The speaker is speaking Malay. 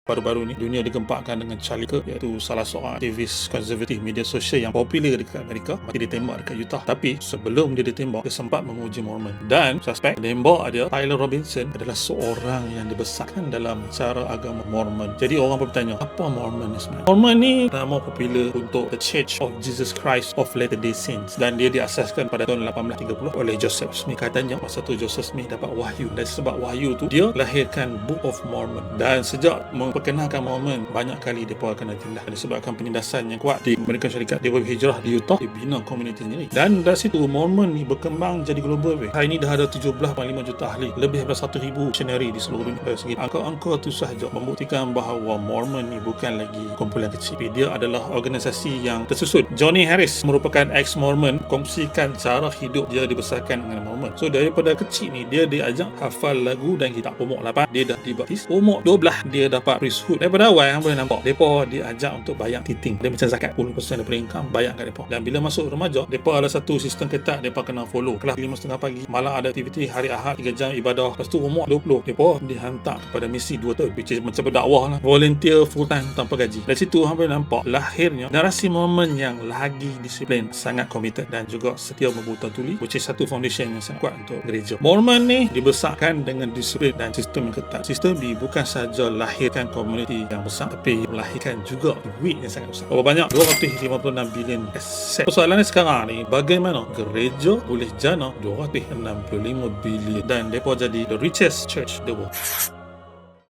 Baru-baru ni dunia digempakkan dengan Charlie Kirk, iaitu salah seorang aktivis konservatif media sosial yang popular dekat Amerika, mati ditembak dekat Utah. Tapi sebelum dia ditembak, dia sempat menguji Mormon, dan suspek penembak dia, Tyler Robinson, adalah seorang yang dibesarkan dalam cara agama Mormon. Jadi orang bertanya, apa Mormon ni sebenarnya? Mormon ni nama popular untuk The Church of Jesus Christ of Latter-day Saints, dan dia diasaskan pada tahun 1830 oleh Joseph Smith. Katanya masa tu Joseph Smith dapat wahyu, dan sebab wahyu tu dia lahirkan Book of Mormon. Dan sejak memperkenalkan Mormon, banyak kali mereka akan ditindak. Disebabkan penindasan yang kuat di Amerika Syarikat, dia berhijrah di Utah, dia bina komuniti sendiri, dan dari situ Mormon ni berkembang jadi global. Hari ini dah ada 17.5 juta ahli, lebih daripada 1,000 missionary di seluruh dunia. Dari segi angka-angka tu sahaja membuktikan bahawa Mormon ni bukan lagi kumpulan kecil, tapi dia adalah organisasi yang tersusun. Johnny Harris merupakan ex-Mormon, kongsikan cara hidup dia dibesarkan dengan Mormon. So daripada kecil ni dia diajak hafal lagu dan kitab. Umur 8 dia dah dibaptis, umur 12 dia dapat priesthood. Daripada awal yang boleh nampak mereka diajak untuk bayar titing, dia macam zakat, 10% daripada income bayar kat mereka. Dan bila masuk remaja, mereka ada satu sistem ketat, mereka kena follow. Kelas 5.30 pagi, malam ada aktiviti, hari Ahad 3 jam ibadah. Lepas tu umur 20 mereka dihantar kepada misi 2 tahun, which is macam berdakwah lah, volunteer full time tanpa gaji. Dari situ boleh nampak lahirnya generasi Mormon yang lagi disiplin, sangat committed, dan juga setia membuta tuli, which is satu foundation yang sangat kuat untuk gereja. Mormon ni dibesarkan dengan disiplin dan sistem yang ketat. Sistem ni bukan sahaja lahirkan komuniti yang besar, tapi melahirkan juga duit yang sangat besar. Berapa banyak? 256 bilion aset. Persoalannya sekarang ni, bagaimana gereja boleh jana 265 bilion dan mereka jadi the richest church in the world.